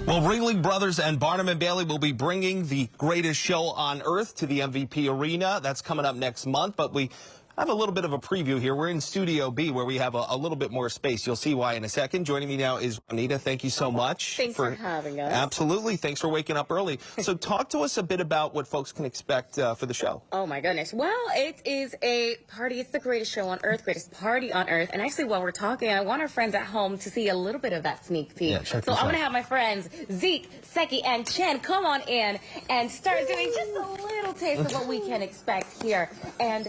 Well, Ringling Brothers and Barnum Bailey will be bringing the greatest show on earth to the MVP Arena. That's coming up next month, but we have a little bit of a preview here. We're in Studio B, where we have a little bit more space. You'll see why in a second. Joining me now is Juanita. Thank you so much. Thanks for having us. Absolutely. Thanks for waking up early. So talk to us a bit about what folks can expect for the show. Oh, my goodness. Well, it is a party. It's the greatest show on earth, greatest party on earth. And actually, while we're talking, I want our friends at home to see a little bit of that sneak peek. Yeah, check so this I'm out. going to have my friends, Zeke, Seki, and Chen, come on in and start doing just a little taste of what we can expect here. And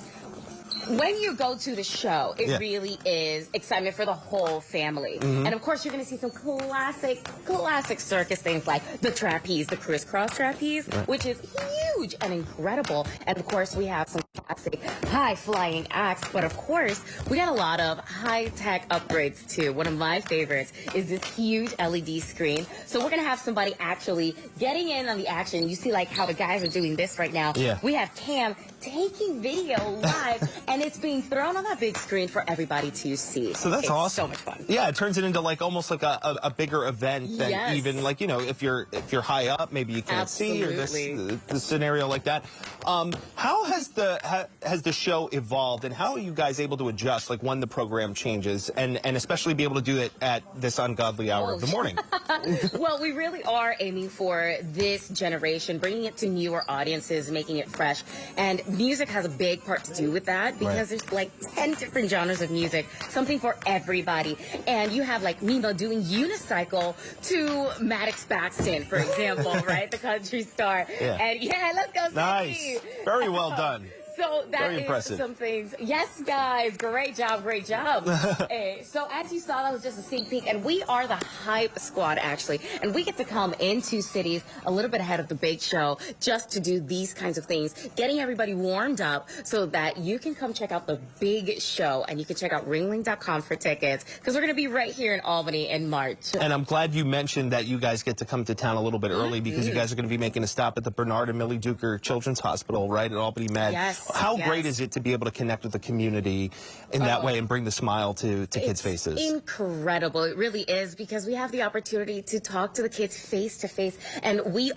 when you go to the show, it really is excitement for the whole family. And of course, you're going to see some classic circus things like the trapeze, the crisscross trapeze, which is huge and incredible. And of course, we have some classic high-flying acts. But of course, we got a lot of high-tech upgrades too. One of my favorites is this huge LED screen. So we're going to have somebody actually getting in on the action. You see like how the guys are doing this right now. We have Cam taking video live, and it's being thrown on that big screen for everybody to see. So that's awesome. So much fun. Yeah, it turns it into like almost like a bigger event than even like, you know, if you're high up, maybe you can't see, or this scenario like that. How has the show evolved, and how are you guys able to adjust like when the program changes, and especially be able to do it at this ungodly hour of the morning? Well, we really are aiming for this generation, bringing it to newer audiences, making it fresh. And music has a big part to do with that, because there's like 10 different genres of music, something for everybody. And you have like Nemo doing unicycle to Maddox Baxton, for example, right? The country star. And let's go, Nice. Seki. Very well done. So that Very is impressive. some things. Yes, guys, great job, great job. So as you saw, that was just a sneak peek, and we are the hype squad, actually, and we get to come into cities a little bit ahead of the big show just to do these kinds of things, getting everybody warmed up so that you can come check out the big show, and you can check out ringling.com for tickets, because we're going to be right here in Albany in March. And I'm glad you mentioned that you guys get to come to town a little bit early, because you guys are going to be making a stop at the Bernard and Millie Duker Children's Hospital, right, at Albany Med. Yes. How great is it to be able to connect with the community in that way and bring the smile to kids' faces? Incredible. It really is, because we have the opportunity to talk to the kids face to face, and we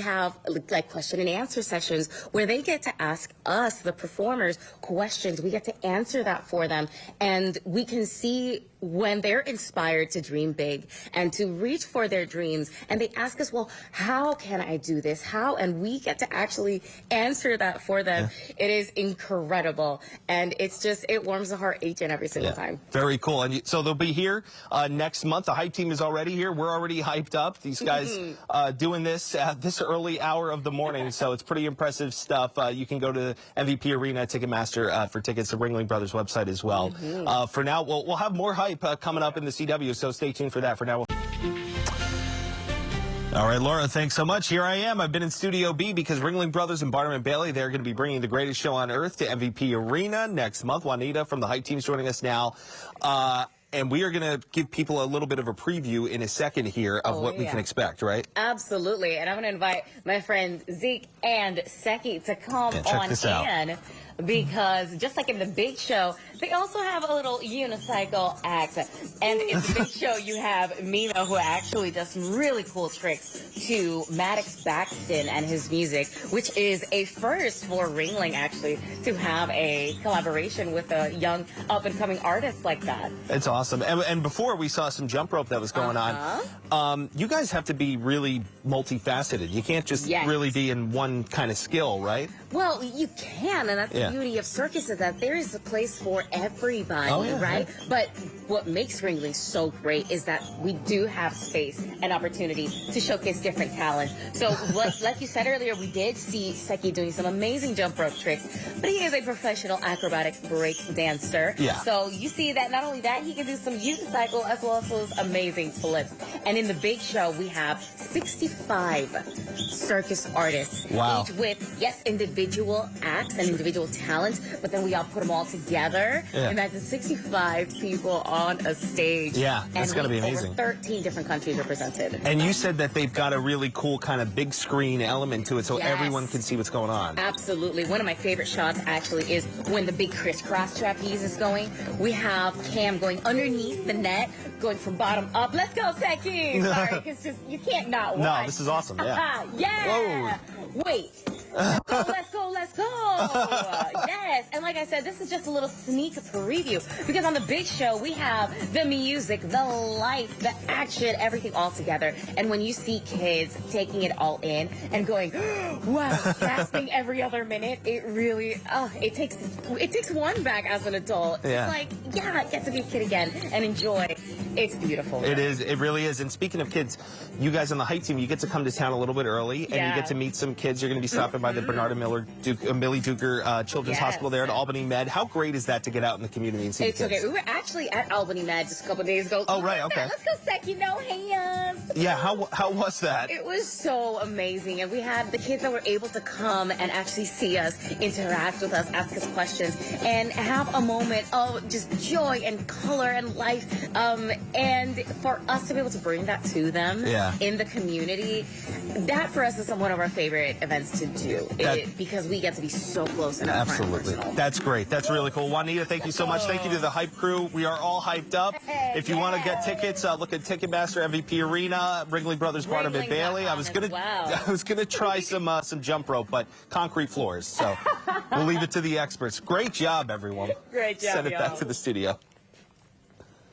have like question and answer sessions where they get to ask us, the performers, questions. We get to answer that for them, and we can see when they're inspired to dream big and to reach for their dreams, and they ask us, well, how can I do this? How? And we get to actually answer that for them. It is incredible, and it warms the heart each and every single time. Very cool. And so they'll be here next month. The hype team is already here. We're already hyped up. These guys doing this at this early hour of the morning, so it's pretty impressive stuff. You can go to MVP Arena Ticketmaster for tickets to Ringling Brothers website as well. For now, we'll have more hype coming up in the CW, so stay tuned for that. For now, all right, Laura, thanks so much. Here I am. I've been in Studio B because Ringling Brothers and Barnum Bailey, they're going to be bringing the greatest show on earth to MVP Arena next month. Juanita from the hype team is joining us now. And we are going to give people a little bit of a preview in a second here of what we can expect, right? Absolutely. And I'm going to invite my friends Zeke and Seki to come on in, because just like in the big show, they also have a little unicycle act. And in the big show, you have Mimo, who actually does some really cool tricks to Maddox Baxton and his music, which is a first for Ringling, actually, to have a collaboration with a young up-and-coming artist like that. It's awesome. And before, we saw some jump rope that was going on. You guys have to be really multifaceted. You can't just really be in one kind of skill, right? Well, you can, and that's the beauty of circus, is that there is a place for everybody, right? But what makes Ringling so great is that we do have space and opportunity to showcase different talents. So, like you said earlier, we did see Seki doing some amazing jump rope tricks, but he is a professional acrobatic break dancer. So you see that not only that, he can do some unicycle as well as those amazing flips. And in the big show, we have 65 circus artists, each with, individual acts and individual talent, but then we all put them all together. Yeah. Imagine 65 people on a stage. Yeah, that's going to be amazing. Over 13 different countries represented. And you said that they've got a really cool kind of big screen element to it, so Yes. everyone can see what's going on. Absolutely. One of my favorite shots actually is when the big crisscross trapeze is going. We have Cam going underneath the net, going from bottom up. Let's go, Seki! Sorry, it's just, you can't not watch. No, this is awesome, yeah. Yeah! Whoa. Wait. Let's go, let's go! Yes, and like I said, this is just a little sneak preview, because on the big show, we have the music, the lights, the action, everything all together. And when you see kids taking it all in and going, wow, gasping every other minute, it really, it takes one back as an adult. Yeah. It's like, yeah, get to be a kid again and enjoy. It's beautiful. It is. It really is. And speaking of kids, you guys on the hike team, you get to come to town a little bit early, and you get to meet some kids. You're going to be stopping by the Bernard and Millie Duker Children's Hospital there at Albany Med. How great is that to get out in the community and see the kids? Okay. We were actually at Albany Med just a couple days ago. Oh, right. Okay. Let's go, Seki. No hands. Yeah. How was that? It was so amazing, and we had the kids that were able to come and actually see us, interact with us, ask us questions, and have a moment of just joy and color and life. And for us to be able to bring that to them in the community, that for us is one of our favorite events to do, because we get to be so close and absolutely. That's great. That's really cool. Juanita, thank you so much. Thank you to the Hype crew. We are all hyped up. If you want to get tickets, look at Ticketmaster, MVP Arena, Ringling Bros, Barnum Bailey. I was gonna try some jump rope, but concrete floors. So we'll leave it to the experts. Great job, everyone. Great job, Send it back to the studio.